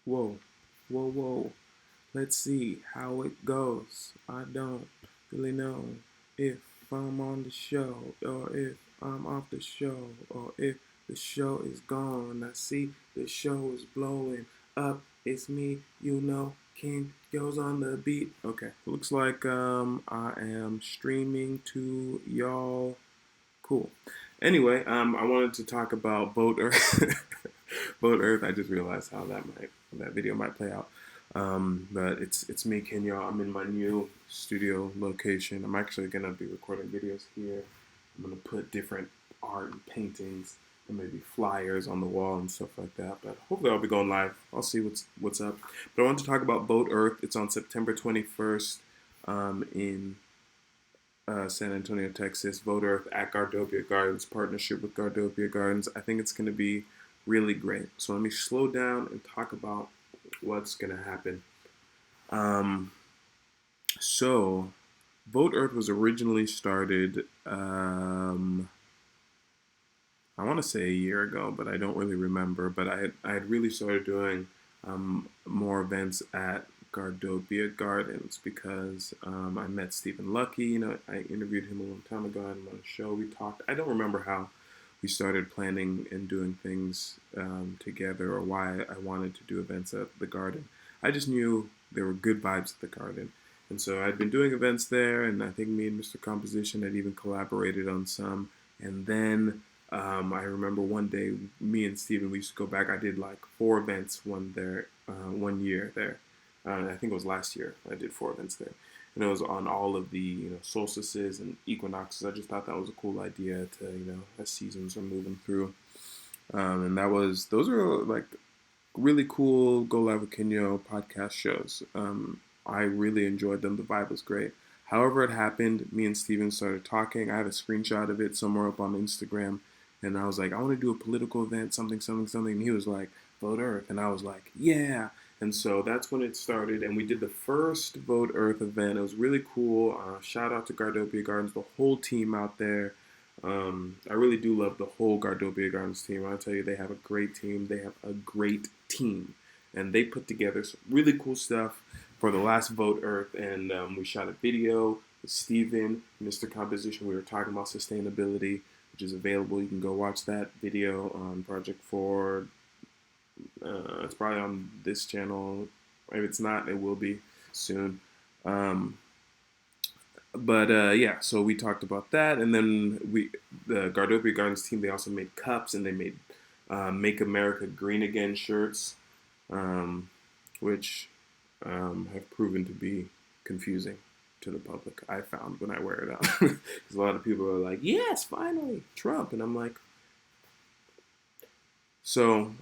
Whoa, whoa. Let's see how it goes. I don't really know if I'm on the show or if I'm off the show or if the show is gone. I see the show is blowing up. It's me, King goes on the beat. Okay, looks like I am streaming to y'all. Cool. Anyway, I wanted to talk about Boat Earth. Boat Earth. I just realized how that video might play out. But it's me, Kenya. I'm in my new studio location. I'm actually gonna be recording videos here. I'm gonna put different art and paintings and maybe flyers on the wall and stuff like that. But hopefully I'll be going live. I'll see what's up. But I want to talk about Boat Earth. It's on September 21st in San Antonio, Texas. Boat Earth at Gardopia Gardens, partnership with Gardopia Gardens. I think it's going to be really great. So let me slow down and talk about what's going to happen. Um, so, Boat Earth was originally started, I want to say a year ago, but I don't really remember. But I had really started doing more events at Gardopia Gardens because I met Stephen Lucky. I interviewed him a long time ago on a show. We talked. I don't remember how we started planning and doing things together or why I wanted to do events at the garden. I just knew there were good vibes at the garden. And so I'd been doing events there, and I think me and Mr. Composition had even collaborated on some. And then I remember one day, me and Steven, we used to go back. I did like 4 events one year there. I think it was last year. I did 4 events there, and it was on all of the solstices and equinoxes. I just thought that was a cool idea to as seasons are moving through, and those are like really cool Go Live with Kenyo podcast shows. I really enjoyed them. The vibe was great. However, it happened. Me and Steven started talking. I have a screenshot of it somewhere up on Instagram. And I was like, I want to do a political event, something, something, something. And he was like, Vote Earth. And I was like, yeah. And so that's when it started. And we did the first Vote Earth event. It was really cool. Shout out to Gardopia Gardens, the whole team out there. I really do love the whole Gardopia Gardens team. I'll tell you, they have a great team. They have a great team. And they put together some really cool stuff for the last Vote Earth. And we shot a video with Steven, Mr. Composition. We were talking about sustainability, which is available. You can go watch that video on Project 4. It's probably on this channel. If it's not, it will be soon. Yeah, so we talked about that, and then the Gardopia Gardens team, they also made cups, and they made "Make America Green Again" shirts, which have proven to be confusing to the public. I found when I wear it out, because a lot of people are like, "Yes, finally, Trump," and I'm like, so.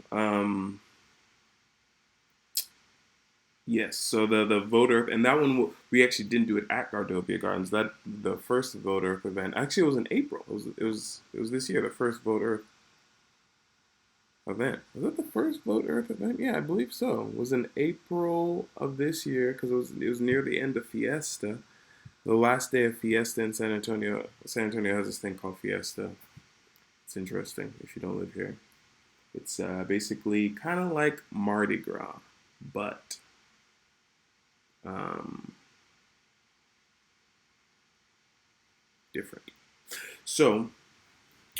Yes, so the Vote Earth, and that one we actually didn't do it at Gardopia Gardens. That the first Vote Earth event actually it was in April. It was this year, the first Vote Earth event. Was that the first Vote Earth event? Yeah, I believe so. It was in April of this year because it was near the end of Fiesta, the last day of Fiesta in San Antonio. San Antonio has this thing called Fiesta. It's interesting if you don't live here. It's basically kind of like Mardi Gras, but um, different. So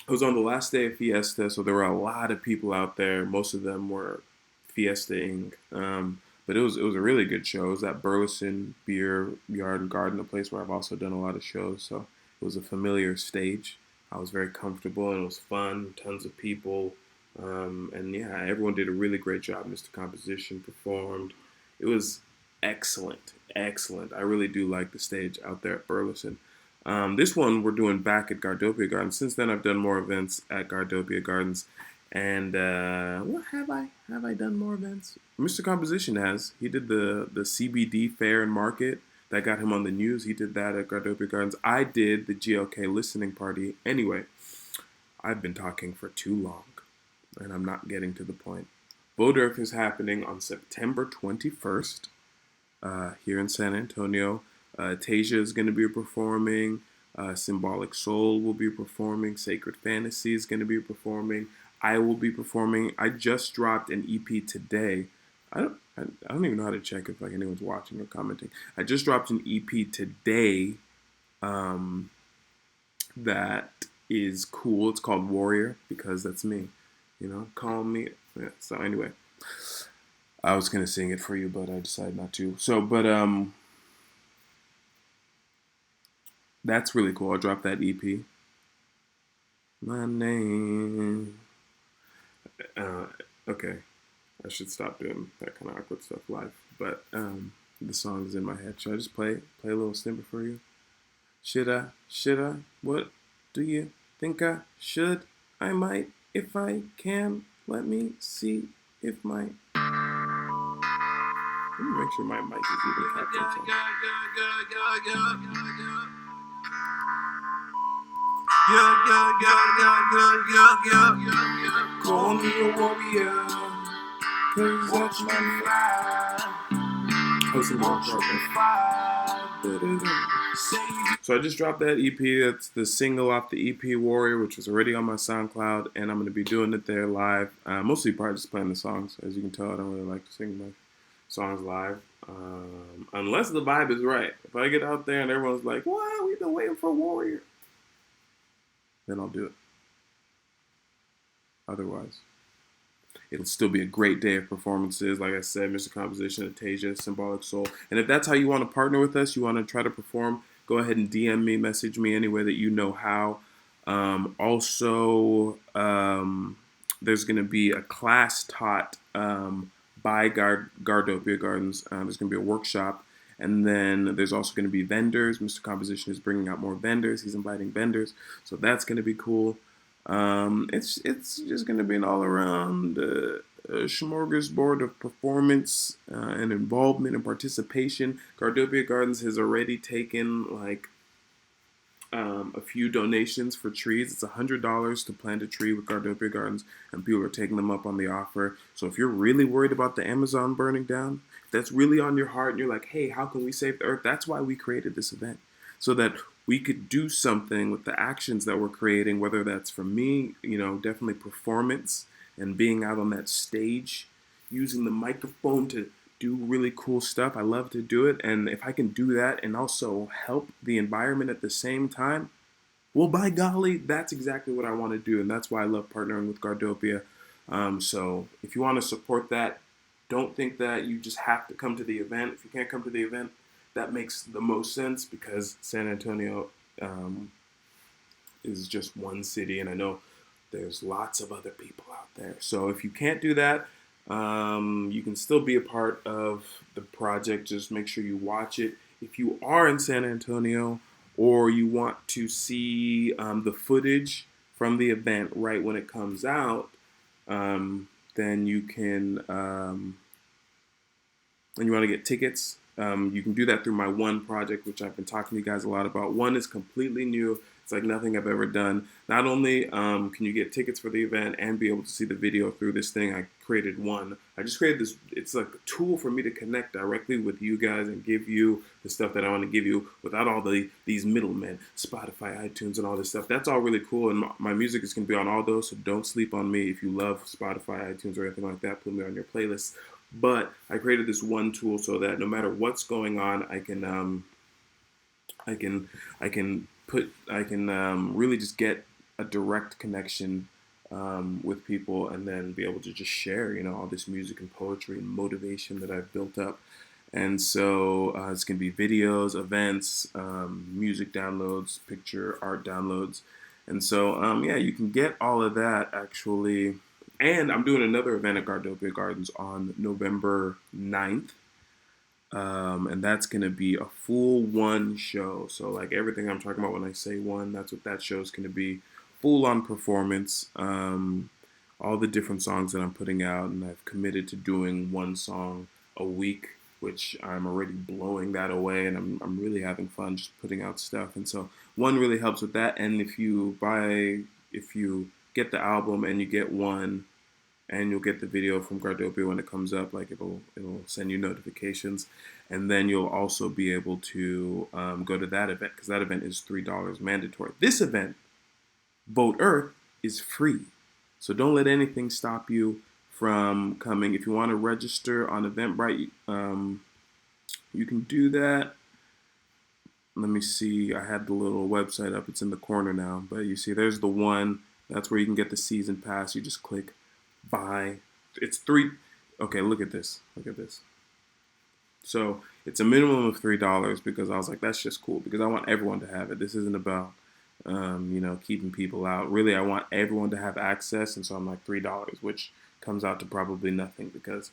it was on the last day of Fiesta, so there were a lot of people out there. Most of them were fiestaing, but it was a really good show. It was at Burleson Beer Yard and Garden, a place where I've also done a lot of shows. So it was a familiar stage. I was very comfortable and it was fun. Tons of people, and yeah, everyone did a really great job. Mr. Composition performed. It was excellent, excellent. I really do like the stage out there at Burleson. This one we're doing back at Gardopia Gardens. Since then, I've done more events at Gardopia Gardens, and what have I done more events? Mr. Composition has. He did the CBD Fair and Market that got him on the news. He did that at Gardopia Gardens. I did the GLK listening party. Anyway, I've been talking for too long, and I'm not getting to the point. Vote Earth is happening on September 21st here in San Antonio. Tasia is going to be performing. Symbolic Soul will be performing. Sacred Fantasy is going to be performing. I will be performing. I just dropped an EP today I don't even know how to check if like anyone's watching or commenting. I just dropped an EP today um, that is cool. It's called Warrior because that's me. You know, call me. Yeah, so anyway, I was gonna sing it for you, but I decided not to. So, but that's really cool. I dropped that EP. My name. Uh, okay, I should stop doing that kind of awkward stuff live. But the song is in my head. Should I just play a little snippet for you? Should I? Should I? What do you think I should? I might if I can. Let me see if my. Let me make sure my mic is even capturing something. Call me a warrior, cause that's my fly. So I just dropped that EP. That's the single off the EP Warrior, which was already on my SoundCloud, and I'm going to be doing it there live. Mostly probably just playing the songs. As you can tell, I don't really like to sing my songs live. Unless the vibe is right. If I get out there and everyone's like, "What? We've been waiting for Warrior," then I'll do it. Otherwise, it'll still be a great day of performances. Like I said, Mr. Composition, Atasia, Symbolic Soul. And if that's how you want to partner with us, you want to try to perform, go ahead and DM me, message me any way that you know how. There's going to be a class taught by Gardopia Gardens. There's going to be a workshop. And then there's also going to be vendors. Mr. Composition is bringing out more vendors. He's inviting vendors. So that's going to be cool. It's just going to be an all-around smorgasbord of performance and involvement and participation. Gardopia Gardens has already taken like a few donations for trees. It's $100 to plant a tree with Gardopia Gardens, and people are taking them up on the offer. So if you're really worried about the Amazon burning down, if that's really on your heart and you're like, hey, how can we save the earth? That's why we created this event, so that we could do something with the actions that we're creating, whether that's for me, you know, definitely performance and being out on that stage, using the microphone to do really cool stuff. I love to do it. And if I can do that and also help the environment at the same time, well, by golly, that's exactly what I want to do. And that's why I love partnering with Gardopia. So if you want to support that, don't think that you just have to come to the event. If you can't come to the event, that makes the most sense because San Antonio is just one city, and I know there's lots of other people out there. So if you can't do that, you can still be a part of the project. Just make sure you watch it. If you are in San Antonio or you want to see the footage from the event right when it comes out, then you can, and you want to get tickets, you can do that through my One project, which I've been talking to you guys a lot about. One is completely new. It's like nothing I've ever done. Not only can you get tickets for the event and be able to see the video through this thing, I created One. I just created this. It's like a tool for me to connect directly with you guys and give you the stuff that I want to give you without all these middlemen, Spotify, iTunes, and all this stuff. That's all really cool, and my music is going to be on all those, so don't sleep on me. If you love Spotify, iTunes, or anything like that, put me on your playlist. But I created this one tool so that no matter what's going on, I can really just get a direct connection with people, and then be able to just share, you know, all this music and poetry and motivation that I've built up. And so it's going to be videos, events, music downloads, picture art downloads. And so, yeah, you can get all of that actually. And I'm doing another event at Gardopia Gardens on November 9th. And that's going to be a full one show. So like everything I'm talking about when I say one, that's what that show is going to be. Full on performance. All the different songs that I'm putting out, and I've committed to doing one song a week, which I'm already blowing that away, and I'm really having fun just putting out stuff. And so One really helps with that. And if you get the album and you get One, and you'll get the video from Gardopia when it comes up, like it'll send you notifications, and then you'll also be able to go to that event, because that event is $3 mandatory. This event, Vote Earth, is free, so don't let anything stop you from coming. If you want to register on Eventbrite, you can do that. Let me see. I had the little website up. It's in the corner now. But you see, there's the one. That's where you can get the season pass. You just click buy. It's three. Okay, look at this. Look at this. So it's a minimum of $3 because I was like, that's just cool because I want everyone to have it. This isn't about, keeping people out. Really, I want everyone to have access. And so I'm like $3, which comes out to probably nothing because,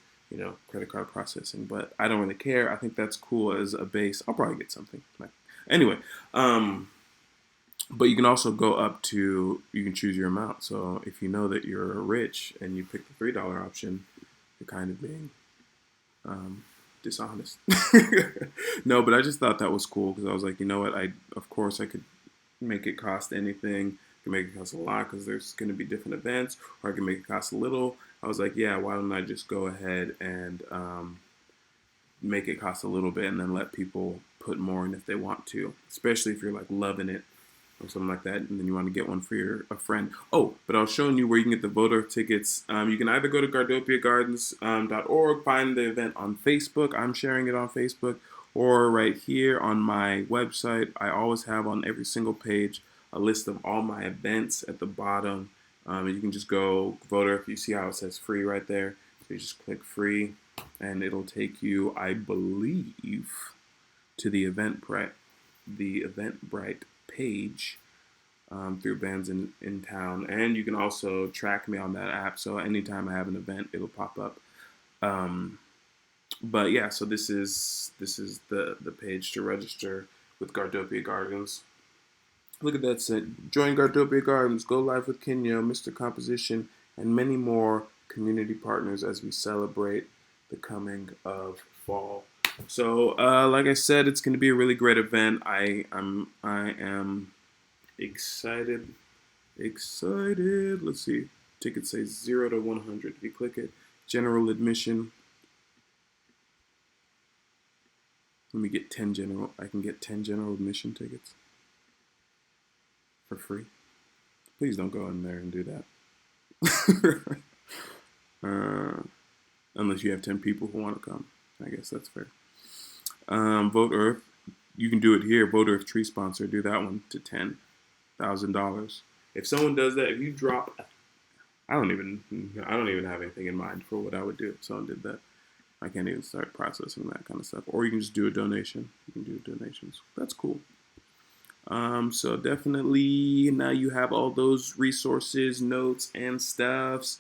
credit card processing. But I don't really care. I think that's cool as a base. I'll probably get something. Anyway, but you can also go up to, you can choose your amount. So if you know that you're rich and you pick the $3 option, you're kind of being dishonest. No, but I just thought that was cool because I was like, you know what? Of course I could make it cost anything. I can make it cost a lot because there's going to be different events, or I can make it cost a little. I was like, yeah, why don't I just go ahead and make it cost a little bit and then let people put more in if they want to, especially if you're like loving it or something like that, and then you want to get one for a friend. Oh, but I was showing you where you can get the voter tickets. You can either go to gardopiagardens.org, find the event on Facebook. I'm sharing it on Facebook, or right here on my website. I always have on every single page a list of all my events at the bottom. You can just go voter. If you see how it says free right there, so you just click free, and it'll take you, I believe, to the Eventbrite page through bands in town. And you can also track me on that app, so anytime I have an event, it'll pop up. But yeah, so this is the page to register with Gardopia Gardens. Look at that set. Join Gardopia Gardens, go live with Kenya, Mr. Composition, and many more community partners as we celebrate the coming of fall. So, like I said, it's going to be a really great event. I am excited. Excited. Let's see. Tickets say 0 to 100. If you click it, general admission. Let me get 10 general. I can get 10 general admission tickets for free. Please don't go in there and do that. Unless you have 10 people who want to come. I guess that's fair. Vote Earth. You can do it here. Vote Earth Tree Sponsor. Do that one to $10,000. If someone does that, if you drop, I don't even have anything in mind for what I would do if someone did that. I can't even start processing that kind of stuff. Or you can just do a donation. You can do donations. That's cool. So definitely now you have all those resources, notes, and stuffs.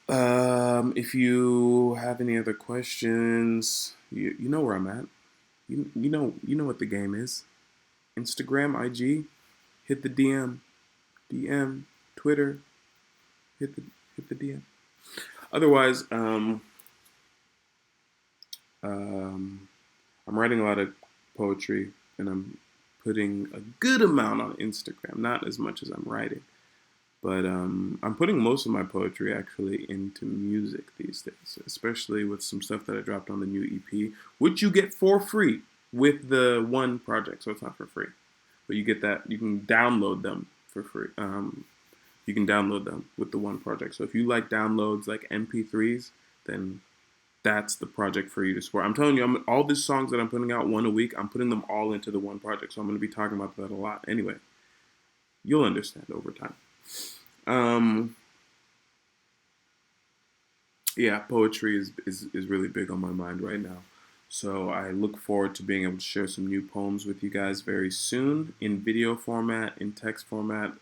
If you have any other questions, you know where I'm at. You know what the game is. Instagram, IG, hit the DM, Twitter, hit the DM. Otherwise, I'm writing a lot of poetry, and I'm putting a good amount on Instagram. Not as much as I'm writing. But I'm putting most of my poetry actually into music these days, especially with some stuff that I dropped on the new EP, which you get for free with the one project. So it's not for free, but you get that. You can download them for free. You can download them with the one project. So if you like downloads like MP3s, then that's the project for you to support. I'm telling you, all these songs that I'm putting out one a week, I'm putting them all into the one project. So I'm going to be talking about that a lot. Anyway, you'll understand over time. Yeah, poetry is really big on my mind right now. So I look forward to being able to share some new poems with you guys very soon in video format, in text format.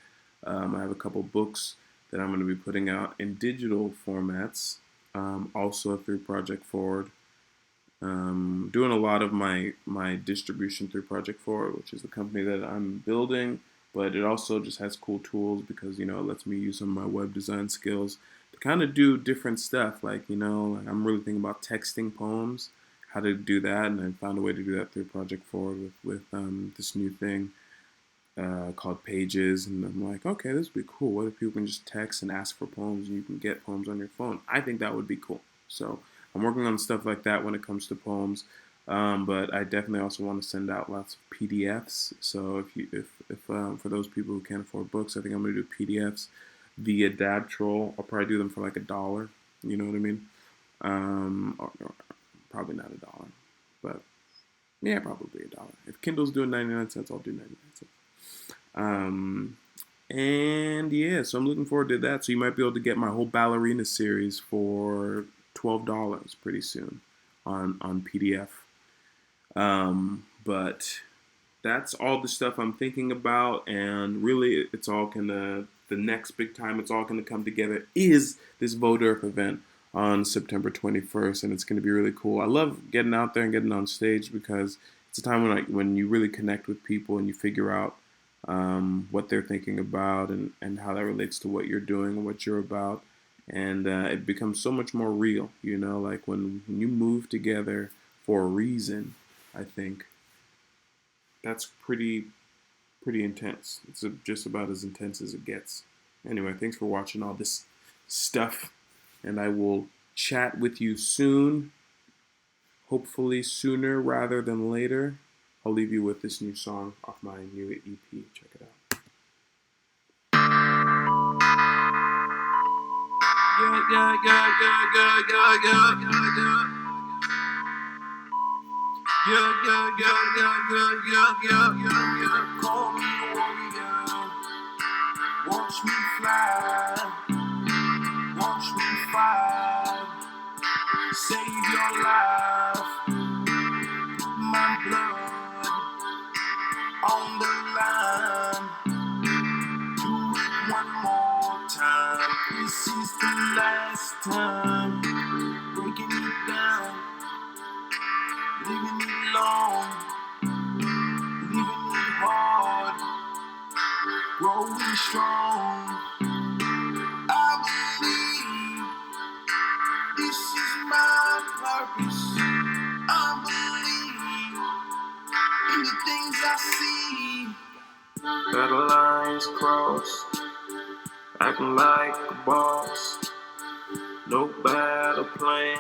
I have a couple books that I'm going to be putting out in digital formats, also through Project Forward. Doing a lot of my distribution through Project Forward, which is the company that I'm building. But it also just has cool tools because, it lets me use some of my web design skills to kind of do different stuff. Like, I'm really thinking about texting poems, how to do that. And I found a way to do that through Project Forward with this new thing called Pages. And I'm like, okay, this would be cool. What if people can just text and ask for poems and you can get poems on your phone? I think that would be cool. So I'm working on stuff like that when it comes to poems. But I definitely also want to send out lots of PDFs. So if for those people who can't afford books, I think I'm going to do PDFs via Dab Troll. I'll probably do them for like $1. You know what I mean? Or probably not $1, but yeah, probably $1. If Kindle's doing 99 cents, I'll do 99 cents. Um, and yeah, so I'm looking forward to that. So you might be able to get my whole ballerina series for $12 pretty soon on PDF. But that's all the stuff I'm thinking about, and really, it's all gonna the next big time it's all gonna come together is this Vote Earth event on September 21st, and it's gonna be really cool. I love getting out there and getting on stage because it's a time when you really connect with people and you figure out what they're thinking about and how that relates to what you're doing and what you're about, and it becomes so much more real. You know, like when you move together for a reason, I think that's pretty intense. It's just about as intense as it gets. Anyway, thanks for watching all this stuff, and I will chat with you soon. Hopefully sooner rather than later. I'll leave you with this new song off my new EP. Check it out. Yeah, yeah, yeah, yeah, yeah, yeah, yeah, yeah, yeah. Yeah, yeah, yeah, yeah, yeah, yeah, yeah, yeah, yeah. Call me a warrior. Watch me fly. Watch me fight. Save your life. Put my blood on the line. Do it one more time. This is the last time. Breaking it down. Living it long. Living it hard. Growing strong. I believe this is my purpose. I believe in the things I see. Battle lines crossed, acting like a boss. No battle plan.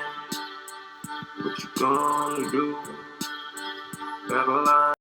What you gonna do? Battle lines.